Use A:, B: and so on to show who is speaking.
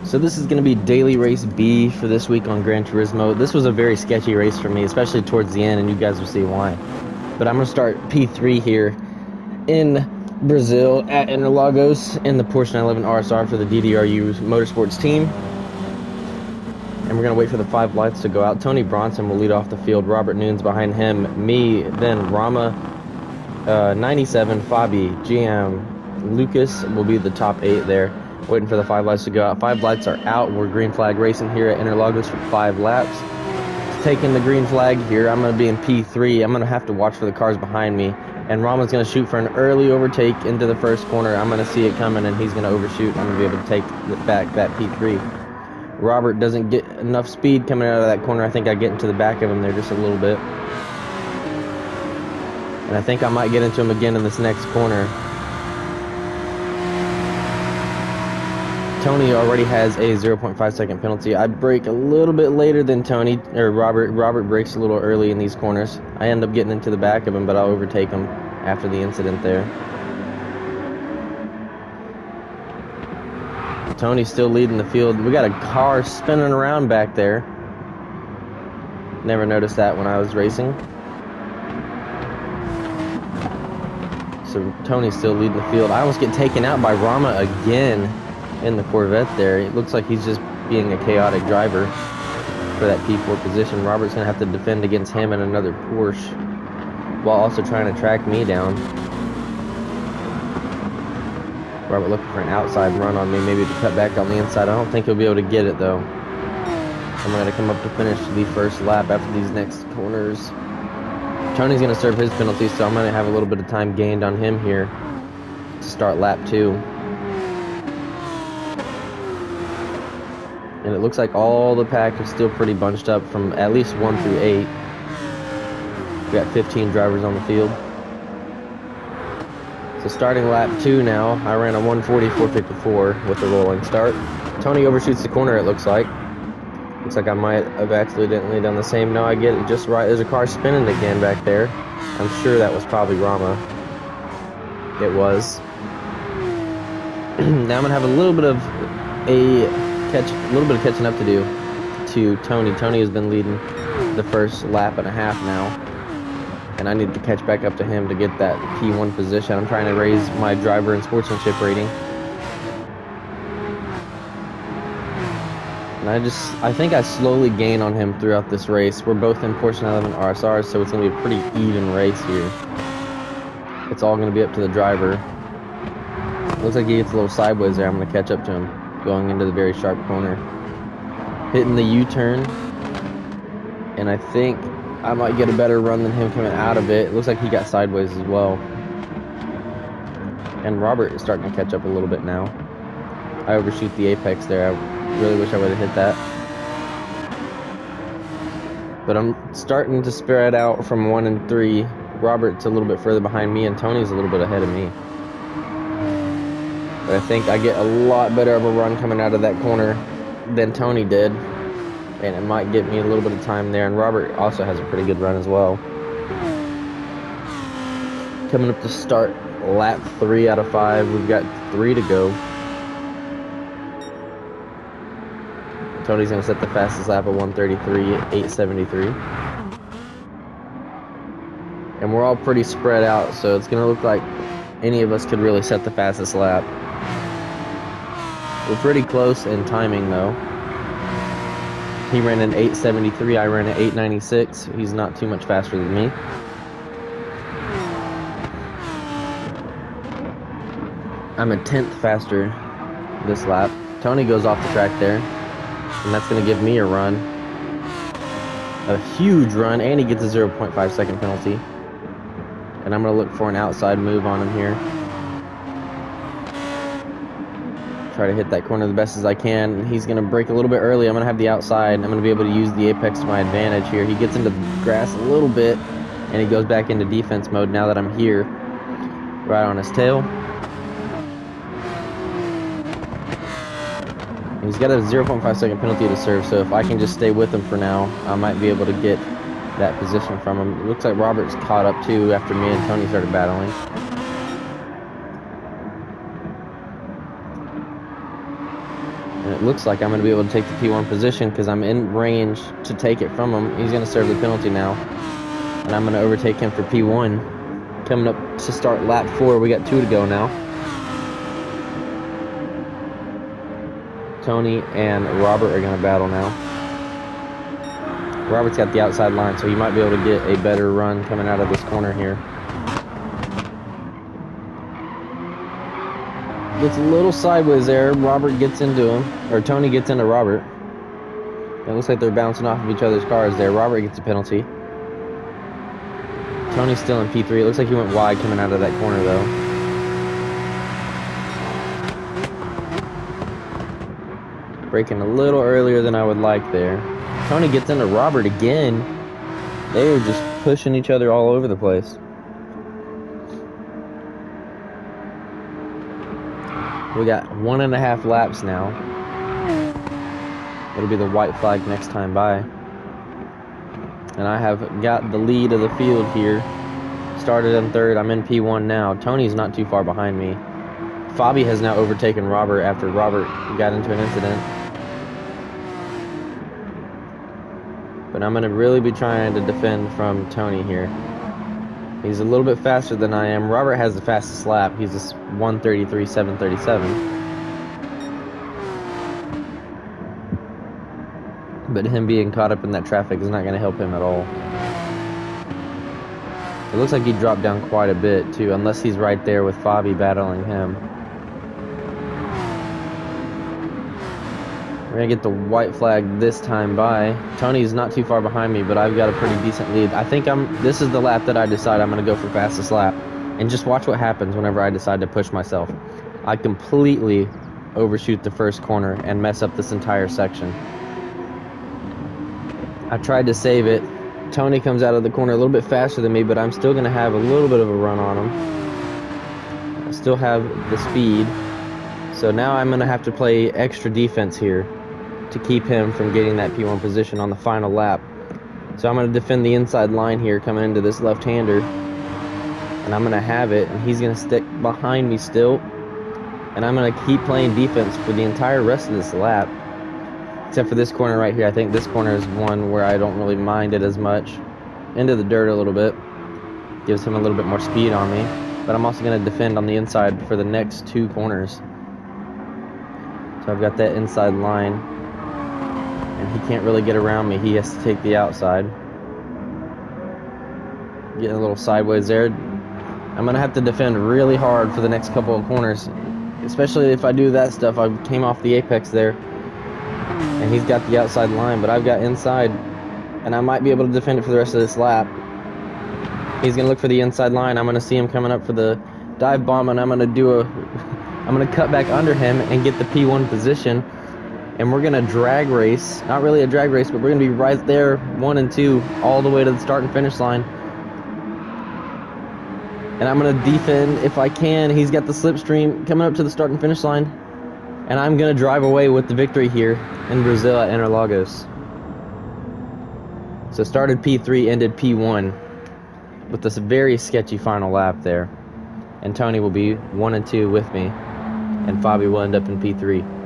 A: So this is going to be daily race B for this week on Gran Turismo. This was a very sketchy race for me, especially towards the end, and you guys will see why. But I'm going to start P3 here in Brazil at Interlagos in the Porsche 911 RSR for the DDRU Motorsports team. And we're going to wait for the 5 lights to go out. Tony Bronson will lead off the field. Robert Nunes behind him. Me, then Rama, 97, Fabi, GM, Lucas will be the top 8 there. Waiting for the 5 lights to go out. 5 lights are out. We're green flag racing here at Interlagos for 5 laps. Taking the green flag here. I'm going to be in P3. I'm going to have to watch for the cars behind me. And Rama's going to shoot for an early overtake into the first corner. I'm going to see it coming, and he's going to overshoot. I'm going to be able to take back that P3. Robert doesn't get enough speed coming out of that corner. I think I get into the back of him there just a little bit. And I think I might get into him again in this next corner. Tony already has a 0.5 second penalty. I brake a little bit later than Tony, or Robert. Robert brakes a little early in these corners. I end up getting into the back of him, but I'll overtake him after the incident there. Tony's still leading the field. We got a car spinning around back there. Never noticed that when I was racing. So Tony's still leading the field. I almost get taken out by Rama again in the Corvette there. It looks like he's just being a chaotic driver for that P4 position. Robert's going to have to defend against him and another Porsche while also trying to track me down. Robert looking for an outside run on me, maybe to cut back on the inside. I don't think he'll be able to get it, though. I'm going to come up to finish the first lap after these next corners. Tony's going to serve his penalty, so I'm going to have a little bit of time gained on him here to start lap 2. And it looks like all the pack is still pretty bunched up from at least 1 through 8. We got 15 drivers on the field. So starting lap 2 now, I ran a 1:40.454 with the rolling start. Tony overshoots the corner, it looks like. Looks like I might have accidentally done the same. No, I get it just right. There's a car spinning again back there. I'm sure that was probably Rama. It was. Now I'm gonna have a little bit of catching up to do to Tony. Tony has been leading the first lap and a half now, and I need to catch back up to him to get that P1 position. I'm trying to raise my driver and sportsmanship rating. And I think I slowly gain on him throughout this race. We're both in Porsche 911 RSRs, so it's going to be a pretty even race here. It's all going to be up to the driver. Looks like he gets a little sideways there. I'm going to catch up to him going into the very sharp corner. Hitting the U-turn. And I think I might get a better run than him coming out of it. It looks like he got sideways as well. And Robert is starting to catch up a little bit now. I overshoot the apex there. I really wish I would have hit that. But I'm starting to spread out from 1 and 3. Robert's a little bit further behind me, and Tony's a little bit ahead of me. But I think I get a lot better of a run coming out of that corner than Tony did. And it might get me a little bit of time there. And Robert also has a pretty good run as well. Coming up to start lap 3 out of 5. We've got 3 to go. Tony's going to set the fastest lap at 1:33.873. And we're all pretty spread out, so it's going to look like any of us could really set the fastest lap. We're pretty close in timing, though. He ran an 8:73, I ran an 8:96. He's not too much faster than me. I'm a 10th faster this lap. Tony goes off the track there, and that's going to give me a run. A huge run, and he gets a 0.5 second penalty. And I'm going to look for an outside move on him here. Try to hit that corner the best as I can. He's going to brake a little bit early. I'm going to have the outside. I'm going to be able to use the apex to my advantage here. He gets into the grass a little bit, and he goes back into defense mode now that I'm here. Right on his tail. He's got a 0.5 second penalty to serve, so if I can just stay with him for now, I might be able to get that position from him. It looks like Robert's caught up too after me and Tony started battling. And it looks like I'm going to be able to take the P1 position because I'm in range to take it from him. He's going to serve the penalty now, and I'm going to overtake him for P1. Coming up to start lap 4, we got 2 to go now. Tony and Robert are going to battle now. Robert's got the outside line, so he might be able to get a better run coming out of this corner here. Gets a little sideways there. Robert gets into him, or Tony gets into Robert. It looks like they're bouncing off of each other's cars there. Robert gets a penalty. Tony's still in P3. It looks like he went wide coming out of that corner, though. Braking a little earlier than I would like there. Tony gets into Robert again. They are just pushing each other all over the place. We got 1.5 laps now. It'll be the white flag next time by. And I have got the lead of the field here. Started in 3rd. I'm in P1 now. Tony's not too far behind me. Fabi has now overtaken Robert after Robert got into an incident. But I'm going to really be trying to defend from Tony here. He's a little bit faster than I am. Robert has the fastest lap. He's a 1:33.737. But him being caught up in that traffic is not going to help him at all. It looks like he dropped down quite a bit too, unless he's right there with Fabi battling him. We're going to get the white flag this time by. Tony's not too far behind me, but I've got a pretty decent lead. I think this is the lap that I decide I'm going to go for fastest lap. And just watch what happens whenever I decide to push myself. I completely overshoot the first corner and mess up this entire section. I tried to save it. Tony comes out of the corner a little bit faster than me, but I'm still going to have a little bit of a run on him. I still have the speed. So now I'm going to have to play extra defense here to keep him from getting that P1 position on the final lap. So I'm going to defend the inside line here coming into this left-hander. And I'm going to have it, and he's going to stick behind me still. And I'm going to keep playing defense for the entire rest of this lap. Except for this corner right here. I think this corner is one where I don't really mind it as much. Into the dirt a little bit. Gives him a little bit more speed on me. But I'm also going to defend on the inside for the next 2 corners. So I've got that inside line. And he can't really get around me. He has to take the outside. Getting a little sideways there. I'm going to have to defend really hard for the next couple of corners. Especially if I do that stuff. I came off the apex there. And he's got the outside line, but I've got inside. And I might be able to defend it for the rest of this lap. He's going to look for the inside line. I'm going to see him coming up for the dive bomb, and I'm going to cut back under him and get the P1 position. And we're going to drag race. Not really a drag race, but we're going to be right there, 1 and 2, all the way to the start and finish line. And I'm going to defend if I can. He's got the slipstream coming up to the start and finish line. And I'm going to drive away with the victory here in Brazil at Interlagos. So started P3, ended P1 with this very sketchy final lap there. And Tony will be 1 and 2 with me. And Fabi will end up in P3.